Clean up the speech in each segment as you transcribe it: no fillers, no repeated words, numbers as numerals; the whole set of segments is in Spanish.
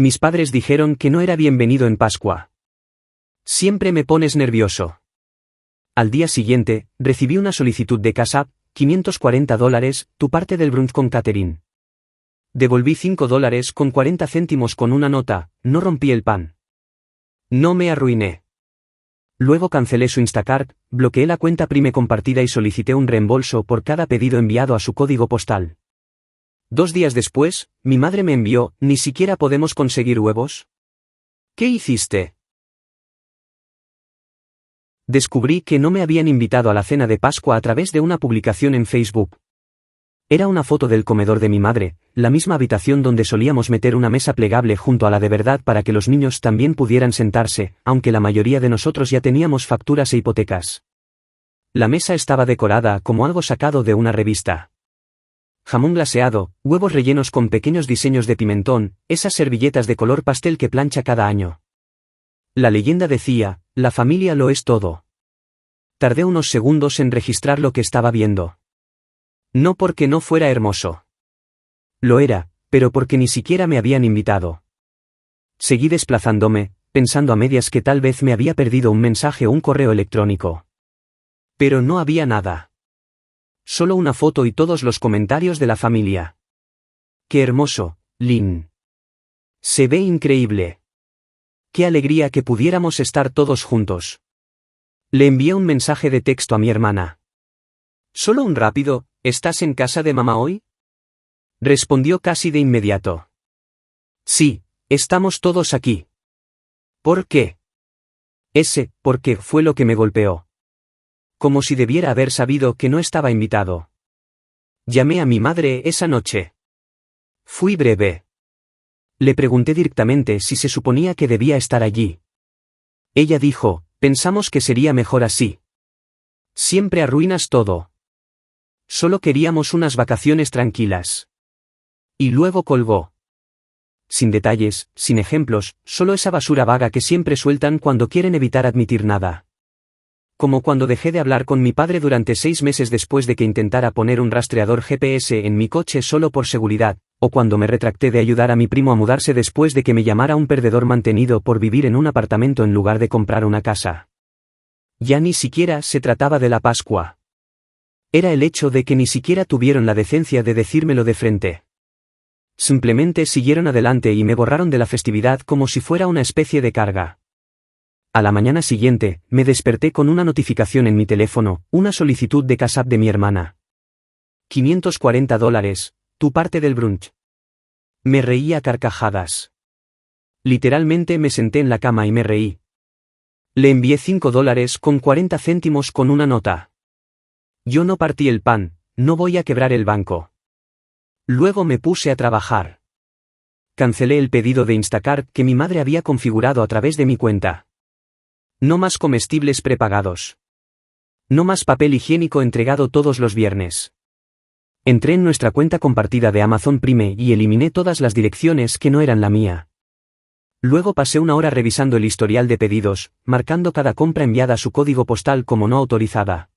Mis padres dijeron que no era bienvenido en Pascua. Siempre me pones nervioso. Al día siguiente, recibí una solicitud de Cash App, $540, tu parte del brunch con Catherine. Devolví $5 con 40 céntimos con una nota, no rompí el pan. No me arruiné. Luego cancelé su Instacart, bloqueé la cuenta Prime compartida y solicité un reembolso por cada pedido enviado a su código postal. 2 días después, mi madre me envió, ¿ni siquiera podemos conseguir huevos? ¿Qué hiciste? Descubrí que no me habían invitado a la cena de Pascua a través de una publicación en Facebook. Era una foto del comedor de mi madre, la misma habitación donde solíamos meter una mesa plegable junto a la de verdad para que los niños también pudieran sentarse, aunque la mayoría de nosotros ya teníamos facturas e hipotecas. La mesa estaba decorada como algo sacado de una revista. Jamón glaseado, huevos rellenos con pequeños diseños de pimentón, esas servilletas de color pastel que plancha cada año. La leyenda decía, la familia lo es todo. Tardé unos segundos en registrar lo que estaba viendo. No porque no fuera hermoso. Lo era, pero porque ni siquiera me habían invitado. Seguí desplazándome, pensando a medias que tal vez me había perdido un mensaje o un correo electrónico. Pero no había nada. Solo una foto y todos los comentarios de la familia. ¡Qué hermoso, Lynn! Se ve increíble. ¡Qué alegría que pudiéramos estar todos juntos! Le envié un mensaje de texto a mi hermana. Solo un rápido, ¿estás en casa de mamá hoy? Respondió casi de inmediato. Sí, estamos todos aquí. ¿Por qué? ¿Por qué fue lo que me golpeó? Como si debiera haber sabido que no estaba invitado. Llamé a mi madre esa noche. Fui breve. Le pregunté directamente si se suponía que debía estar allí. Ella dijo, pensamos que sería mejor así. Siempre arruinas todo. Solo queríamos unas vacaciones tranquilas. Y luego colgó. Sin detalles, sin ejemplos, solo esa basura vaga que siempre sueltan cuando quieren evitar admitir nada. Como cuando dejé de hablar con mi padre durante 6 meses después de que intentara poner un rastreador GPS en mi coche solo por seguridad, o cuando me retracté de ayudar a mi primo a mudarse después de que me llamara un perdedor mantenido por vivir en un apartamento en lugar de comprar una casa. Ya ni siquiera se trataba de la Pascua. Era el hecho de que ni siquiera tuvieron la decencia de decírmelo de frente. Simplemente siguieron adelante y me borraron de la festividad como si fuera una especie de carga. A la mañana siguiente, me desperté con una notificación en mi teléfono, una solicitud de Cash App de mi hermana. $540, tu parte del brunch. Me reí a carcajadas. Literalmente me senté en la cama y me reí. Le envié $5 con 40 céntimos con una nota. Yo no partí el pan, no voy a quebrar el banco. Luego me puse a trabajar. Cancelé el pedido de Instacart que mi madre había configurado a través de mi cuenta. No más comestibles prepagados. No más papel higiénico entregado todos los viernes. Entré en nuestra cuenta compartida de Amazon Prime y eliminé todas las direcciones que no eran la mía. Luego pasé una hora revisando el historial de pedidos, marcando cada compra enviada a su código postal como no autorizada.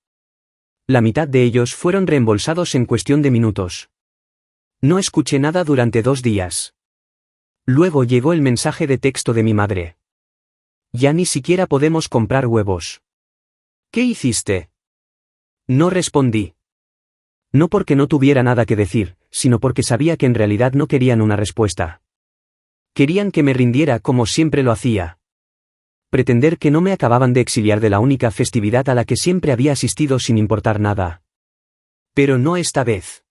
La mitad de ellos fueron reembolsados en cuestión de minutos. No escuché nada durante 2 días. Luego llegó el mensaje de texto de mi madre. Ya ni siquiera podemos comprar huevos. ¿Qué hiciste? No respondí. No porque no tuviera nada que decir, sino porque sabía que en realidad no querían una respuesta. Querían que me rindiera como siempre lo hacía. Pretender que no me acababan de exiliar de la única festividad a la que siempre había asistido sin importar nada. Pero no esta vez.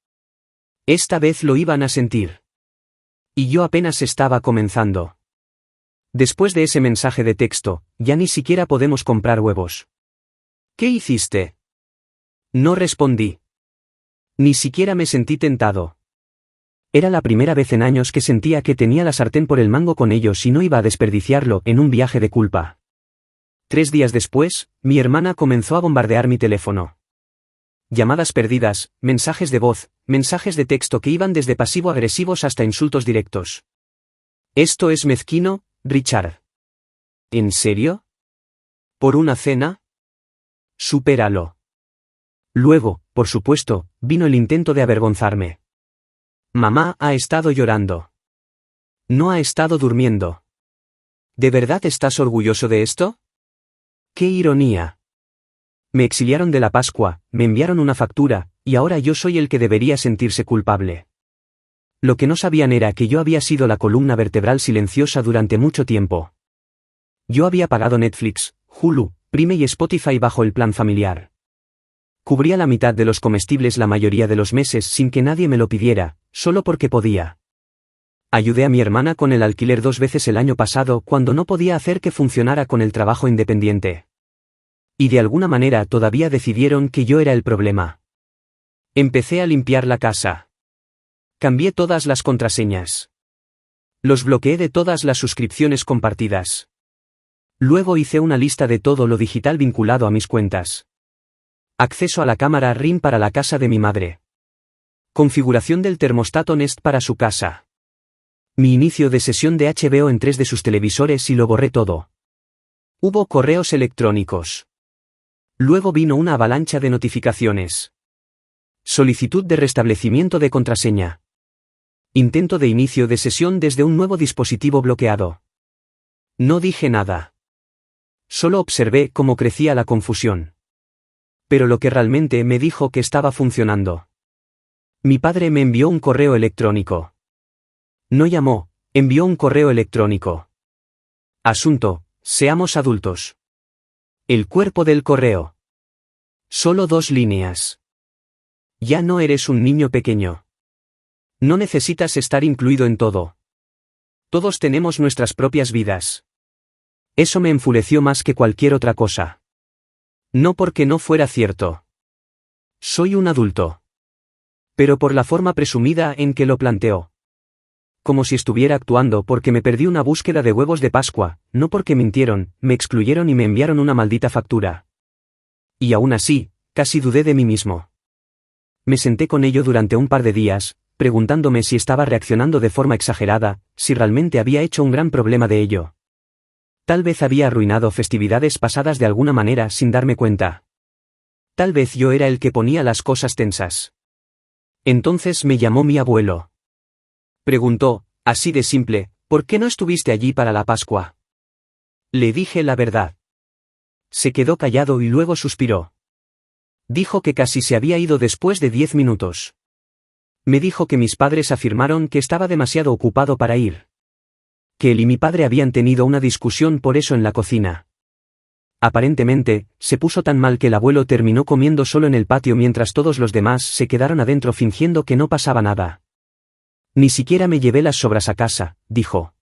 Esta vez lo iban a sentir. Y yo apenas estaba comenzando. Después de ese mensaje de texto, ya ni siquiera podemos comprar huevos. ¿Qué hiciste? No respondí. Ni siquiera me sentí tentado. Era la primera vez en años que sentía que tenía la sartén por el mango con ellos y no iba a desperdiciarlo en un viaje de culpa. 3 días después, mi hermana comenzó a bombardear mi teléfono. Llamadas perdidas, mensajes de voz, mensajes de texto que iban desde pasivo-agresivos hasta insultos directos. ¿Esto es mezquino, Richard? ¿En serio? ¿Por una cena? Supéralo. Luego, por supuesto, vino el intento de avergonzarme. Mamá ha estado llorando. No ha estado durmiendo. ¿De verdad estás orgulloso de esto? ¡Qué ironía! Me exiliaron de la Pascua, me enviaron una factura, y ahora yo soy el que debería sentirse culpable. Lo que no sabían era que yo había sido la columna vertebral silenciosa durante mucho tiempo. Yo había pagado Netflix, Hulu, Prime y Spotify bajo el plan familiar. Cubría la mitad de los comestibles la mayoría de los meses sin que nadie me lo pidiera, solo porque podía. Ayudé a mi hermana con el alquiler 2 veces el año pasado cuando no podía hacer que funcionara con el trabajo independiente. Y de alguna manera todavía decidieron que yo era el problema. Empecé a limpiar la casa. Cambié todas las contraseñas. Los bloqueé de todas las suscripciones compartidas. Luego hice una lista de todo lo digital vinculado a mis cuentas. Acceso a la cámara Ring para la casa de mi madre. Configuración del termostato Nest para su casa. Mi inicio de sesión de HBO en 3 de sus televisores y lo borré todo. Hubo correos electrónicos. Luego vino una avalancha de notificaciones. Solicitud de restablecimiento de contraseña. Intento de inicio de sesión desde un nuevo dispositivo bloqueado. No dije nada. Solo observé cómo crecía la confusión. Pero lo que realmente me dijo que estaba funcionando. Mi padre me envió un correo electrónico. No llamó, envió un correo electrónico. Asunto: seamos adultos. El cuerpo del correo. Solo 2 líneas. Ya no eres un niño pequeño. No necesitas estar incluido en todo. Todos tenemos nuestras propias vidas. Eso me enfureció más que cualquier otra cosa. No porque no fuera cierto. Soy un adulto. Pero por la forma presumida en que lo planteó. Como si estuviera actuando porque me perdí una búsqueda de huevos de Pascua, no porque mintieron, me excluyeron y me enviaron una maldita factura. Y aún así, casi dudé de mí mismo. Me senté con ello durante un par de días, preguntándome si estaba reaccionando de forma exagerada, si realmente había hecho un gran problema de ello. Tal vez había arruinado festividades pasadas de alguna manera sin darme cuenta. Tal vez yo era el que ponía las cosas tensas. Entonces me llamó mi abuelo. Preguntó, así de simple, ¿por qué no estuviste allí para la Pascua? Le dije la verdad. Se quedó callado y luego suspiró. Dijo que casi se había ido después de 10 minutos. Me dijo que mis padres afirmaron que estaba demasiado ocupado para ir. Que él y mi padre habían tenido una discusión por eso en la cocina. Aparentemente, se puso tan mal que el abuelo terminó comiendo solo en el patio mientras todos los demás se quedaron adentro fingiendo que no pasaba nada. Ni siquiera me llevé las sobras a casa, dijo.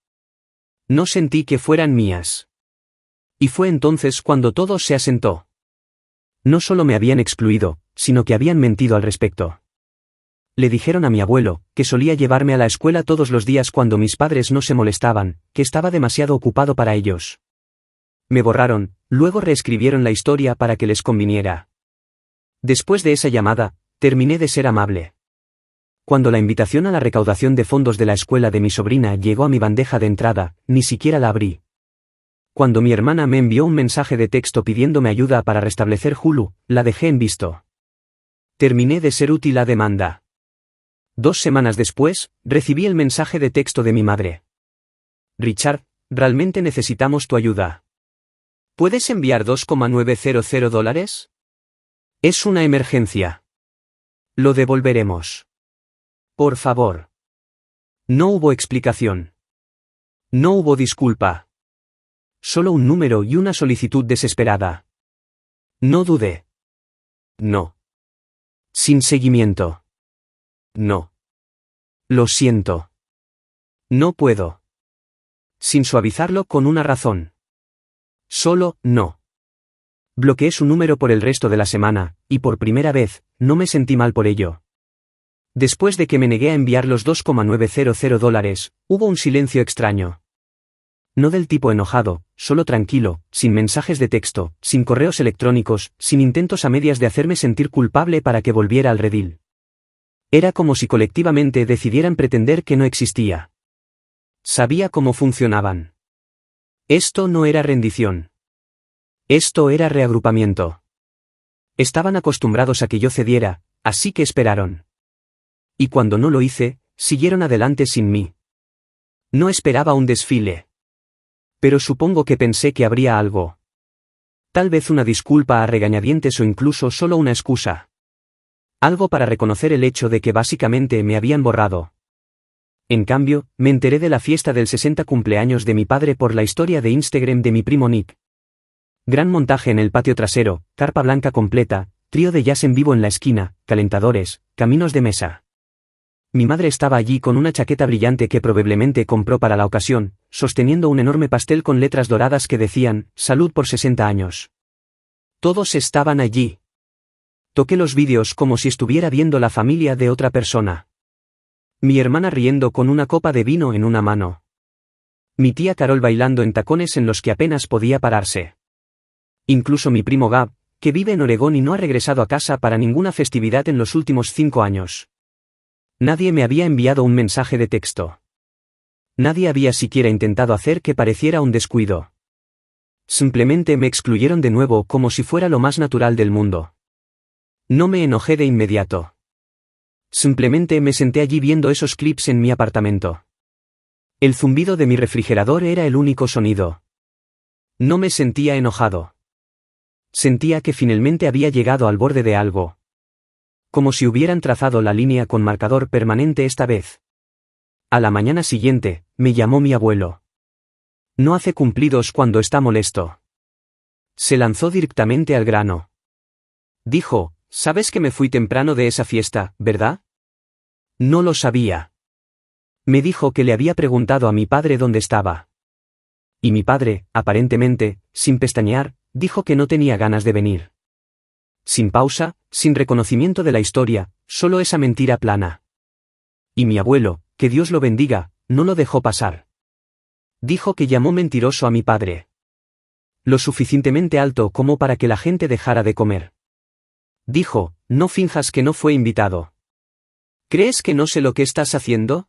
No sentí que fueran mías. Y fue entonces cuando todo se asentó. No solo me habían excluido, sino que habían mentido al respecto. Le dijeron a mi abuelo, que solía llevarme a la escuela todos los días cuando mis padres no se molestaban, que estaba demasiado ocupado para ellos. Me borraron, luego reescribieron la historia para que les conviniera. Después de esa llamada, terminé de ser amable. Cuando la invitación a la recaudación de fondos de la escuela de mi sobrina llegó a mi bandeja de entrada, ni siquiera la abrí. Cuando mi hermana me envió un mensaje de texto pidiéndome ayuda para restablecer Hulu, la dejé en visto. Terminé de ser útil a demanda. 2 semanas después, recibí el mensaje de texto de mi madre. Richard, realmente necesitamos tu ayuda. ¿Puedes enviar $2,900? Es una emergencia. Lo devolveremos. Por favor. No hubo explicación. No hubo disculpa. Solo un número y una solicitud desesperada. No dudé. No. Sin seguimiento. No. Lo siento. No puedo. Sin suavizarlo con una razón. Solo, no. Bloqueé su número por el resto de la semana, y por primera vez, no me sentí mal por ello. Después de que me negué a enviar los $2,900, hubo un silencio extraño. No del tipo enojado, solo tranquilo, sin mensajes de texto, sin correos electrónicos, sin intentos a medias de hacerme sentir culpable para que volviera al redil. Era como si colectivamente decidieran pretender que no existía. Sabía cómo funcionaban. Esto no era rendición. Esto era reagrupamiento. Estaban acostumbrados a que yo cediera, así que esperaron. Y cuando no lo hice, siguieron adelante sin mí. No esperaba un desfile. Pero supongo que pensé que habría algo. Tal vez una disculpa a regañadientes o incluso solo una excusa. Algo para reconocer el hecho de que básicamente me habían borrado. En cambio, me enteré de la fiesta del 60 cumpleaños de mi padre por la historia de Instagram de mi primo Nick. Gran montaje en el patio trasero, carpa blanca completa, trío de jazz en vivo en la esquina, calentadores, caminos de mesa. Mi madre estaba allí con una chaqueta brillante que probablemente compró para la ocasión, sosteniendo un enorme pastel con letras doradas que decían, «Salud por 60 años». Todos estaban allí. Toqué los vídeos como si estuviera viendo la familia de otra persona. Mi hermana riendo con una copa de vino en una mano. Mi tía Carol bailando en tacones en los que apenas podía pararse. Incluso mi primo Gab, que vive en Oregón y no ha regresado a casa para ninguna festividad en los últimos 5 años. Nadie me había enviado un mensaje de texto. Nadie había siquiera intentado hacer que pareciera un descuido. Simplemente me excluyeron de nuevo como si fuera lo más natural del mundo. No me enojé de inmediato. Simplemente me senté allí viendo esos clips en mi apartamento. El zumbido de mi refrigerador era el único sonido. No me sentía enojado. Sentía que finalmente había llegado al borde de algo. Como si hubieran trazado la línea con marcador permanente esta vez. A la mañana siguiente, me llamó mi abuelo. No hace cumplidos cuando está molesto. Se lanzó directamente al grano. Dijo, «¿Sabes que me fui temprano de esa fiesta, verdad?» No lo sabía. Me dijo que le había preguntado a mi padre dónde estaba. Y mi padre, aparentemente, sin pestañear, dijo que no tenía ganas de venir. Sin pausa, sin reconocimiento de la historia, solo esa mentira plana. Y mi abuelo, que Dios lo bendiga, no lo dejó pasar. Dijo que llamó mentiroso a mi padre. Lo suficientemente alto como para que la gente dejara de comer. Dijo, no finjas que no fue invitado. ¿Crees que no sé lo que estás haciendo?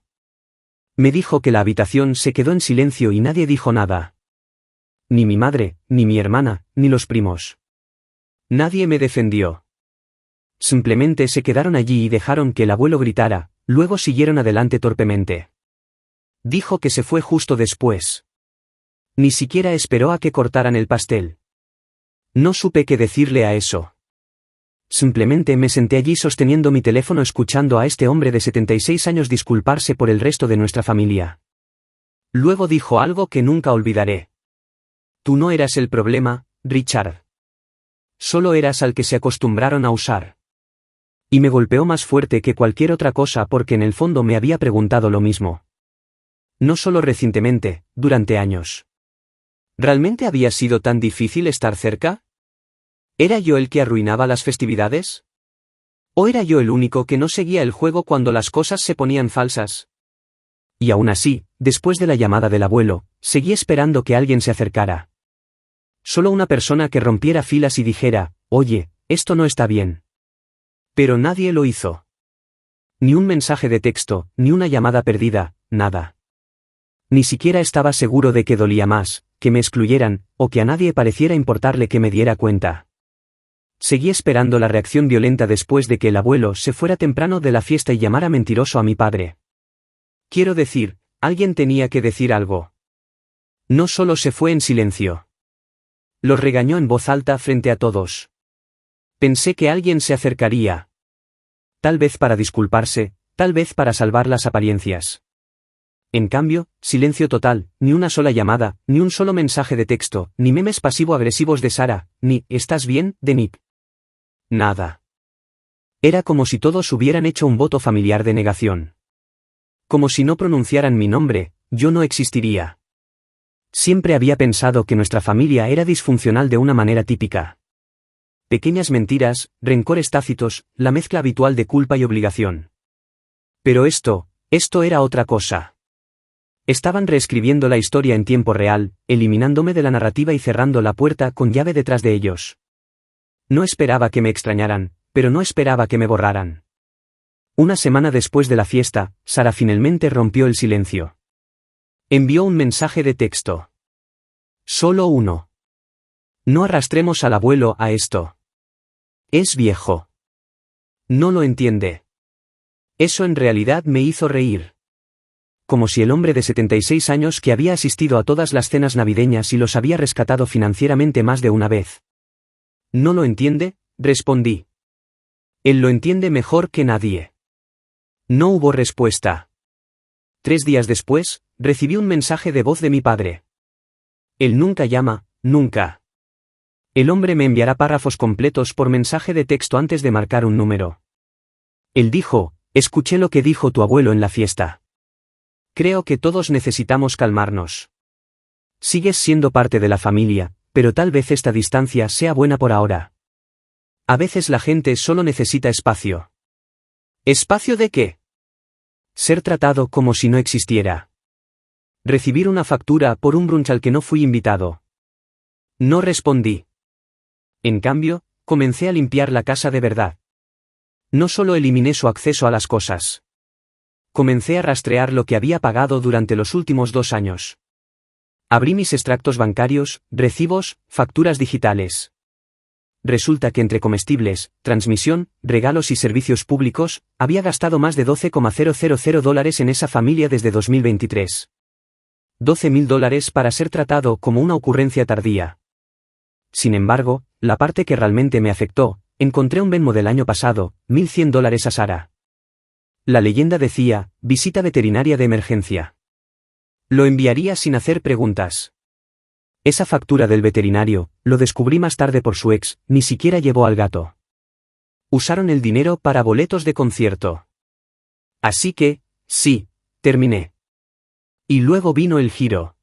Me dijo que la habitación se quedó en silencio y nadie dijo nada. Ni mi madre, ni mi hermana, ni los primos. Nadie me defendió. Simplemente se quedaron allí y dejaron que el abuelo gritara, luego siguieron adelante torpemente. Dijo que se fue justo después. Ni siquiera esperó a que cortaran el pastel. No supe qué decirle a eso. Simplemente me senté allí sosteniendo mi teléfono escuchando a este hombre de 76 años disculparse por el resto de nuestra familia. Luego dijo algo que nunca olvidaré. Tú no eras el problema, Richard. Solo eras al que se acostumbraron a usar. Y me golpeó más fuerte que cualquier otra cosa porque en el fondo me había preguntado lo mismo. No solo recientemente, durante años. ¿Realmente había sido tan difícil estar cerca? ¿Era yo el que arruinaba las festividades? ¿O era yo el único que no seguía el juego cuando las cosas se ponían falsas? Y aún así, después de la llamada del abuelo, seguí esperando que alguien se acercara. Solo una persona que rompiera filas y dijera, oye, esto no está bien. Pero nadie lo hizo. Ni un mensaje de texto, ni una llamada perdida, nada. Ni siquiera estaba seguro de que dolía más, que me excluyeran, o que a nadie pareciera importarle que me diera cuenta. Seguí esperando la reacción violenta después de que el abuelo se fuera temprano de la fiesta y llamara mentiroso a mi padre. Quiero decir, alguien tenía que decir algo. No solo se fue en silencio. Los regañó en voz alta frente a todos. Pensé que alguien se acercaría. Tal vez para disculparse, tal vez para salvar las apariencias. En cambio, silencio total, ni una sola llamada, ni un solo mensaje de texto, ni memes pasivo-agresivos de Sara, ni «¿Estás bien?», de Nick. Nada. Era como si todos hubieran hecho un voto familiar de negación. Como si no pronunciaran mi nombre, yo no existiría. Siempre había pensado que nuestra familia era disfuncional de una manera típica. Pequeñas mentiras, rencores tácitos, la mezcla habitual de culpa y obligación. Pero esto era otra cosa. Estaban reescribiendo la historia en tiempo real, eliminándome de la narrativa y cerrando la puerta con llave detrás de ellos. No esperaba que me extrañaran, pero no esperaba que me borraran. Una semana después de la fiesta, Sara finalmente rompió el silencio. Envió un mensaje de texto. Solo uno. No arrastremos al abuelo a esto. Es viejo. No lo entiende. Eso en realidad me hizo reír. como si el hombre de 76 años que había asistido a todas las cenas navideñas y los había rescatado financieramente más de una vez. ¿No lo entiende?, respondí. Él lo entiende mejor que nadie. No hubo respuesta. 3 días después, recibí un mensaje de voz de mi padre. Él nunca llama, nunca. El hombre me enviará párrafos completos por mensaje de texto antes de marcar un número. Él dijo: escuché lo que dijo tu abuelo en la fiesta. Creo que todos necesitamos calmarnos. Sigues siendo parte de la familia, pero tal vez esta distancia sea buena por ahora. A veces la gente solo necesita espacio. ¿Espacio de qué? Ser tratado como si no existiera. Recibir una factura por un brunch al que no fui invitado. No respondí. En cambio, comencé a limpiar la casa de verdad. No solo eliminé su acceso a las cosas. Comencé a rastrear lo que había pagado durante los últimos 2 años. Abrí mis extractos bancarios, recibos, facturas digitales. Resulta que entre comestibles, transmisión, regalos y servicios públicos, había gastado más de $12,000 en esa familia desde 2023. $12,000 para ser tratado como una ocurrencia tardía. Sin embargo, la parte que realmente me afectó, encontré un Venmo del año pasado, $1,100 a Sara. La leyenda decía: visita veterinaria de emergencia. Lo enviaría sin hacer preguntas. Esa factura del veterinario, lo descubrí más tarde por su ex, ni siquiera llevó al gato. Usaron el dinero para boletos de concierto. Así que, sí, terminé. Y luego vino el giro.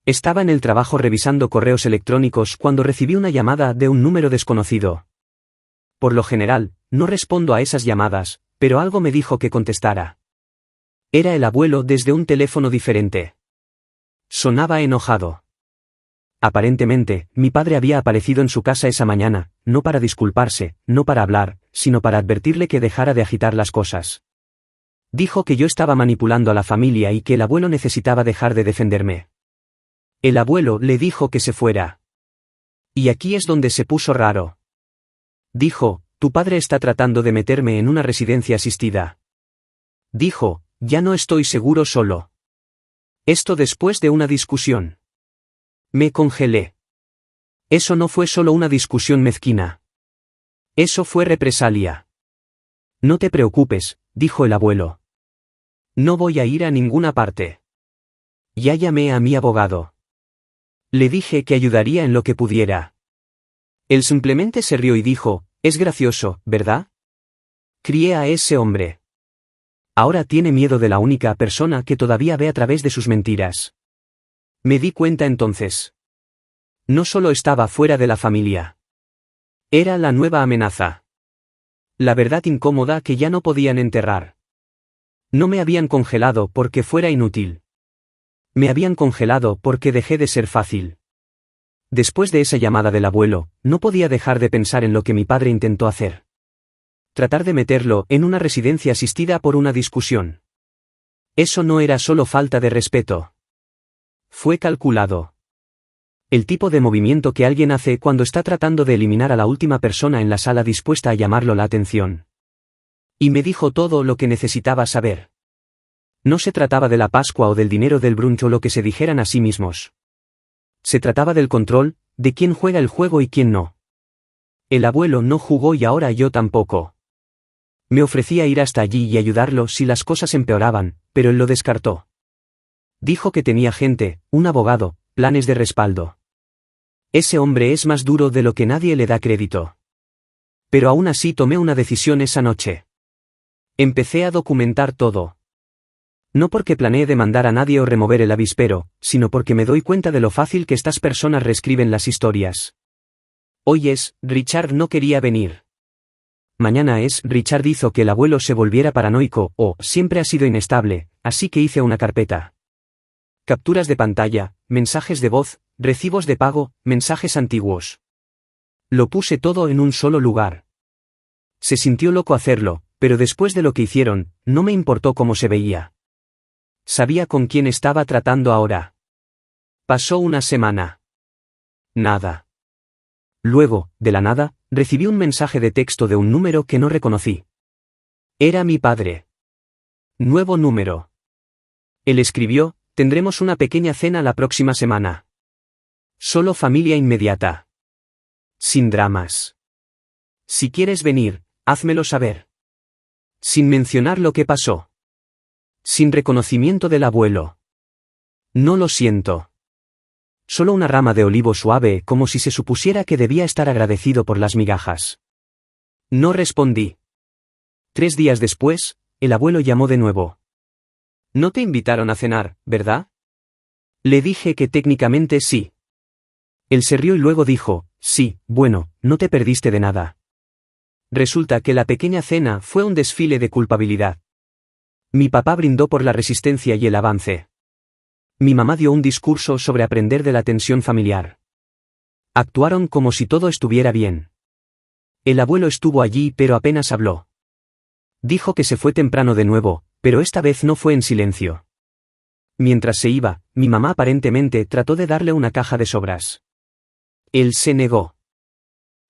Estaba en el trabajo revisando correos electrónicos cuando recibí una llamada de un número desconocido. Por lo general, no respondo a esas llamadas, pero algo me dijo que contestara. Era el abuelo desde un teléfono diferente. Sonaba enojado. Aparentemente, mi padre había aparecido en su casa esa mañana, no para disculparse, no para hablar, sino para advertirle que dejara de agitar las cosas. Dijo que yo estaba manipulando a la familia y que el abuelo necesitaba dejar de defenderme. El abuelo le dijo que se fuera. Y aquí es donde se puso raro. Dijo: tu padre está tratando de meterme en una residencia asistida. Dijo: ya no estoy seguro solo. Esto después de una discusión. Me congelé. Eso no fue solo una discusión mezquina. Eso fue represalia. No te preocupes, dijo el abuelo. No voy a ir a ninguna parte. Ya llamé a mi abogado. Le dije que ayudaría en lo que pudiera. Él simplemente se rió y dijo: es gracioso, ¿verdad? Crié a ese hombre. Ahora tiene miedo de la única persona que todavía ve a través de sus mentiras. Me di cuenta entonces. No solo estaba fuera de la familia. Era la nueva amenaza. La verdad incómoda que ya no podían enterrar. No me habían congelado porque fuera inútil. Me habían congelado porque dejé de ser fácil. Después de esa llamada del abuelo, no podía dejar de pensar en lo que mi padre intentó hacer. Tratar de meterlo en una residencia asistida por una discusión. Eso no era solo falta de respeto. Fue calculado. El tipo de movimiento que alguien hace cuando está tratando de eliminar a la última persona en la sala dispuesta a llamarlo la atención. Y me dijo todo lo que necesitaba saber. No se trataba de la Pascua o del dinero del brunch o lo que se dijeran a sí mismos. Se trataba del control, de quién juega el juego y quién no. El abuelo no jugó y ahora yo tampoco. Me ofrecía ir hasta allí y ayudarlo si las cosas empeoraban, pero él lo descartó. Dijo que tenía gente, un abogado, planes de respaldo. Ese hombre es más duro de lo que nadie le da crédito. Pero aún así tomé una decisión esa noche. Empecé a documentar todo. No porque planeé demandar a nadie o remover el avispero, sino porque me doy cuenta de lo fácil que estas personas reescriben las historias. Hoy es: Richard no quería venir. Mañana es: Richard hizo que el abuelo se volviera paranoico, o siempre ha sido inestable, así que hice una carpeta. Capturas de pantalla, mensajes de voz, recibos de pago, mensajes antiguos. Lo puse todo en un solo lugar. Se sintió loco hacerlo, pero después de lo que hicieron, no me importó cómo se veía. Sabía con quién estaba tratando ahora. Pasó una semana. Nada. Luego, de la nada, recibí un mensaje de texto de un número que no reconocí. Era mi padre. Nuevo número. Él escribió, tendremos una pequeña cena la próxima semana. Solo familia inmediata. Sin dramas. Si quieres venir, házmelo saber. Sin mencionar lo que pasó. Sin reconocimiento del abuelo. No lo siento. Solo una rama de olivo suave, como si se supusiera que debía estar agradecido por las migajas. No respondí. 3 días después, el abuelo llamó de nuevo. No te invitaron a cenar, ¿verdad? Le dije que técnicamente sí. Él se rió y luego dijo, sí, bueno, no te perdiste de nada. Resulta que la pequeña cena fue un desfile de culpabilidad. Mi papá brindó por la resistencia y el avance. Mi mamá dio un discurso sobre aprender de la tensión familiar. Actuaron como si todo estuviera bien. El abuelo estuvo allí pero apenas habló. Dijo que se fue temprano de nuevo, pero esta vez no fue en silencio. Mientras se iba, mi mamá aparentemente trató de darle una caja de sobras. Él se negó.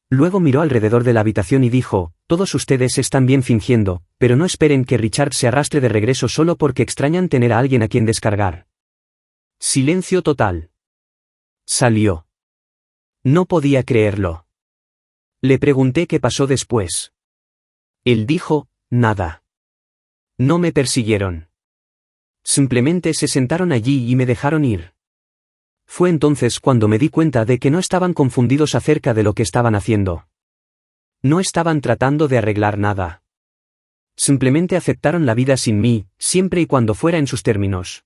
Luego miró alrededor de la habitación y dijo, todos ustedes están bien fingiendo, pero no esperen que Richard se arrastre de regreso solo porque extrañan tener a alguien a quien descargar. Silencio total. Salió. No podía creerlo. Le pregunté qué pasó después. Él dijo, nada. No me persiguieron. Simplemente se sentaron allí y me dejaron ir. Fue entonces cuando me di cuenta de que no estaban confundidos acerca de lo que estaban haciendo. No estaban tratando de arreglar nada. Simplemente aceptaron la vida sin mí, siempre y cuando fuera en sus términos.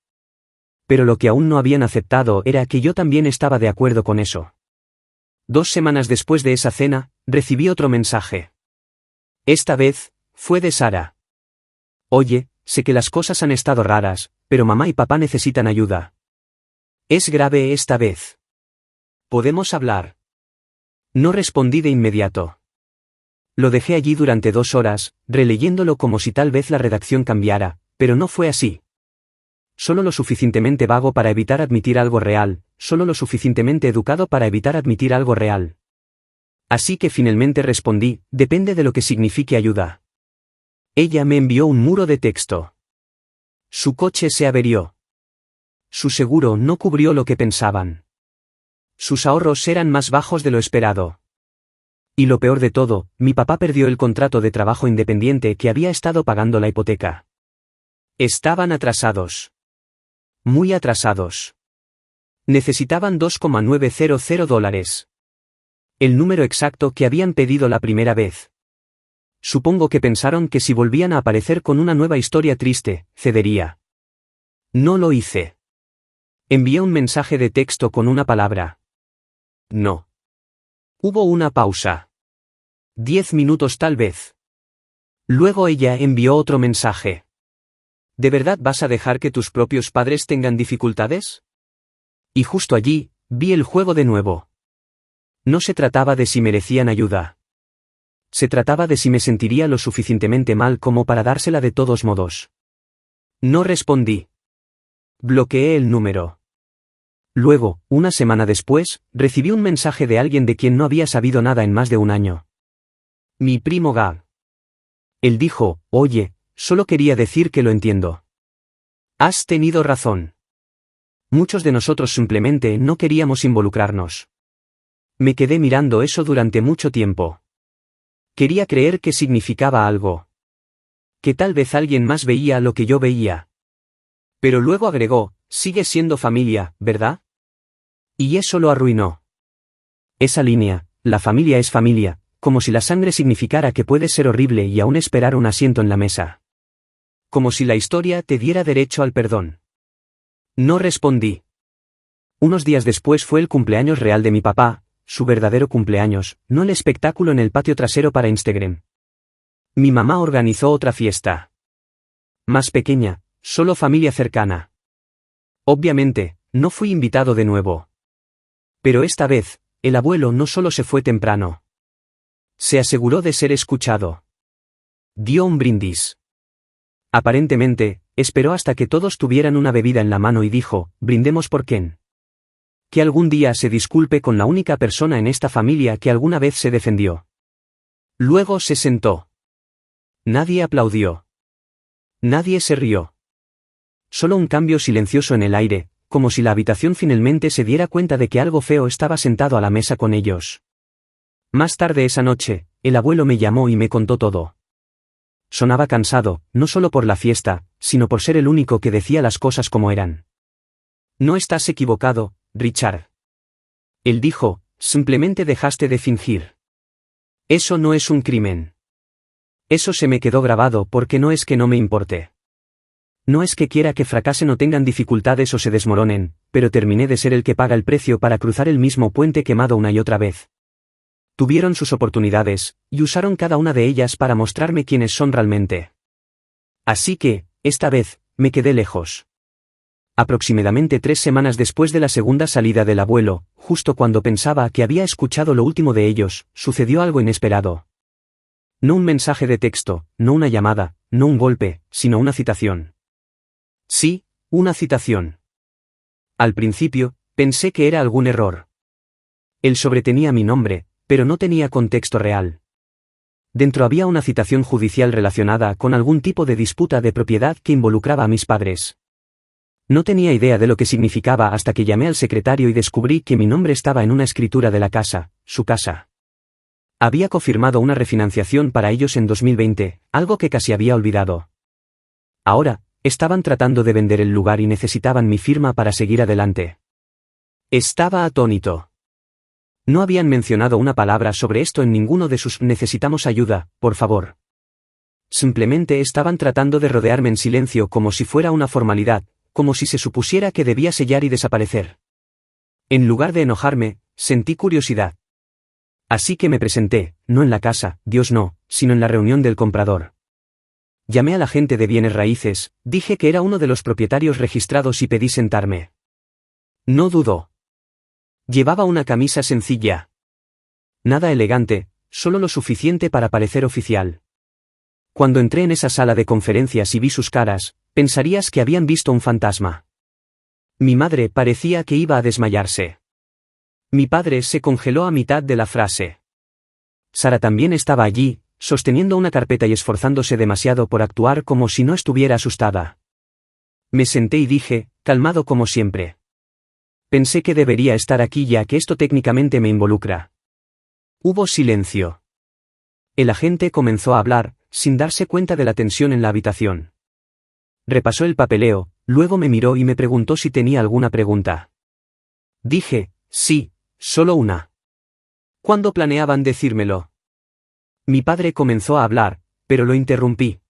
Pero lo que aún no habían aceptado era que yo también estaba de acuerdo con eso. 2 semanas después de esa cena, recibí otro mensaje. Esta vez, fue de Sara. Oye, sé que las cosas han estado raras, pero mamá y papá necesitan ayuda. Es grave esta vez. ¿Podemos hablar? No respondí de inmediato. Lo dejé allí durante 2 horas, releyéndolo como si tal vez la redacción cambiara, pero no fue así. Solo lo suficientemente vago para evitar admitir algo real, solo lo suficientemente educado para evitar admitir algo real. Así que finalmente respondí, depende de lo que signifique ayuda. Ella me envió un muro de texto. Su coche se averió. Su seguro no cubrió lo que pensaban. Sus ahorros eran más bajos de lo esperado. Y lo peor de todo, mi papá perdió el contrato de trabajo independiente que había estado pagando la hipoteca. Estaban atrasados. Muy atrasados. Necesitaban $2,900. El número exacto que habían pedido la primera vez. Supongo que pensaron que si volvían a aparecer con una nueva historia triste, cedería. No lo hice. Envié un mensaje de texto con una palabra. No. Hubo una pausa. 10 minutos tal vez. Luego ella envió otro mensaje. ¿De verdad vas a dejar que tus propios padres tengan dificultades? Y justo allí, vi el juego de nuevo. No se trataba de si merecían ayuda. Se trataba de si me sentiría lo suficientemente mal como para dársela de todos modos. No respondí. Bloqueé el número. Luego, una semana después, recibí un mensaje de alguien de quien no había sabido nada en más de un año. Mi primo Gab. Él dijo, oye, solo quería decir que lo entiendo. Has tenido razón. Muchos de nosotros simplemente no queríamos involucrarnos. Me quedé mirando eso durante mucho tiempo. Quería creer que significaba algo. Que tal vez alguien más veía lo que yo veía. Pero luego agregó, sigue siendo familia, ¿verdad? Y eso lo arruinó. Esa línea, la familia es familia, como si la sangre significara que puedes ser horrible y aún esperar un asiento en la mesa. Como si la historia te diera derecho al perdón. No respondí. Unos días después fue el cumpleaños real de mi papá, su verdadero cumpleaños, no el espectáculo en el patio trasero para Instagram. Mi mamá organizó otra fiesta. Más pequeña, solo familia cercana. Obviamente, no fui invitado de nuevo. Pero esta vez, el abuelo no solo se fue temprano. Se aseguró de ser escuchado. Dio un brindis. Aparentemente, esperó hasta que todos tuvieran una bebida en la mano y dijo, brindemos por Ken. Que algún día se disculpe con la única persona en esta familia que alguna vez se defendió. Luego se sentó. Nadie aplaudió. Nadie se rió. Solo un cambio silencioso en el aire, como si la habitación finalmente se diera cuenta de que algo feo estaba sentado a la mesa con ellos. Más tarde esa noche, el abuelo me llamó y me contó todo. Sonaba cansado, no solo por la fiesta, sino por ser el único que decía las cosas como eran. No estás equivocado, Richard. Él dijo, simplemente dejaste de fingir. Eso no es un crimen. Eso se me quedó grabado porque no es que no me importe. No es que quiera que fracasen o tengan dificultades o se desmoronen, pero terminé de ser el que paga el precio para cruzar el mismo puente quemado una y otra vez. Tuvieron sus oportunidades, y usaron cada una de ellas para mostrarme quiénes son realmente. Así que, esta vez, me quedé lejos. Aproximadamente 3 semanas después de la segunda salida del abuelo, justo cuando pensaba que había escuchado lo último de ellos, sucedió algo inesperado. No un mensaje de texto, no una llamada, no un golpe, sino una citación. Sí, una citación. Al principio, pensé que era algún error. Él sobretenía mi nombre, pero no tenía contexto real. Dentro había una citación judicial relacionada con algún tipo de disputa de propiedad que involucraba a mis padres. No tenía idea de lo que significaba hasta que llamé al secretario y descubrí que mi nombre estaba en una escritura de la casa, su casa. Había confirmado una refinanciación para ellos en 2020, algo que casi había olvidado. Ahora, estaban tratando de vender el lugar y necesitaban mi firma para seguir adelante. Estaba atónito. No habían mencionado una palabra sobre esto en ninguno de sus "necesitamos ayuda, por favor". Simplemente estaban tratando de rodearme en silencio como si fuera una formalidad, como si se supusiera que debía sellar y desaparecer. En lugar de enojarme, sentí curiosidad. Así que me presenté, no en la casa, Dios no, sino en la reunión del comprador. Llamé al agente de bienes raíces, dije que era uno de los propietarios registrados y pedí sentarme. No dudó. Llevaba una camisa sencilla. Nada elegante, solo lo suficiente para parecer oficial. Cuando entré en esa sala de conferencias y vi sus caras, pensarías que habían visto un fantasma. Mi madre parecía que iba a desmayarse. Mi padre se congeló a mitad de la frase. Sara también estaba allí, sosteniendo una carpeta y esforzándose demasiado por actuar como si no estuviera asustada. Me senté y dije, calmado como siempre. Pensé que debería estar aquí ya que esto técnicamente me involucra. Hubo silencio. El agente comenzó a hablar, sin darse cuenta de la tensión en la habitación. Repasó el papeleo, luego me miró y me preguntó si tenía alguna pregunta. Dije, sí, solo una. ¿Cuándo planeaban decírmelo? Mi padre comenzó a hablar, pero lo interrumpí.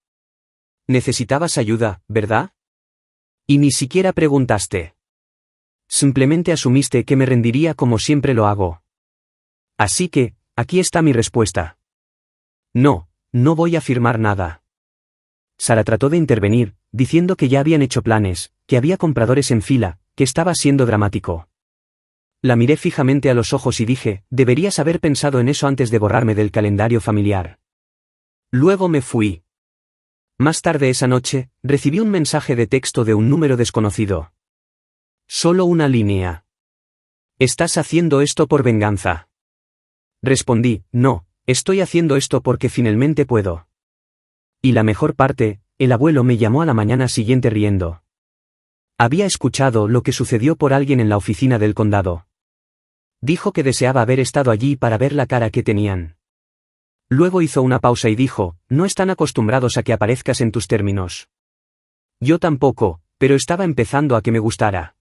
Necesitabas ayuda, ¿verdad? Y ni siquiera preguntaste. Simplemente asumiste que me rendiría como siempre lo hago. Así que, aquí está mi respuesta. No, no voy a firmar nada. Sara trató de intervenir, diciendo que ya habían hecho planes, que había compradores en fila, que estaba siendo dramático. La miré fijamente a los ojos y dije, deberías haber pensado en eso antes de borrarme del calendario familiar. Luego me fui. Más tarde esa noche, recibí un mensaje de texto de un número desconocido. Solo una línea. ¿Estás haciendo esto por venganza? Respondí, no, estoy haciendo esto porque finalmente puedo. Y la mejor parte, el abuelo me llamó a la mañana siguiente riendo. Había escuchado lo que sucedió por alguien en la oficina del condado. Dijo que deseaba haber estado allí para ver la cara que tenían. Luego hizo una pausa y dijo, no están acostumbrados a que aparezcas en tus términos. Yo tampoco, pero estaba empezando a que me gustara.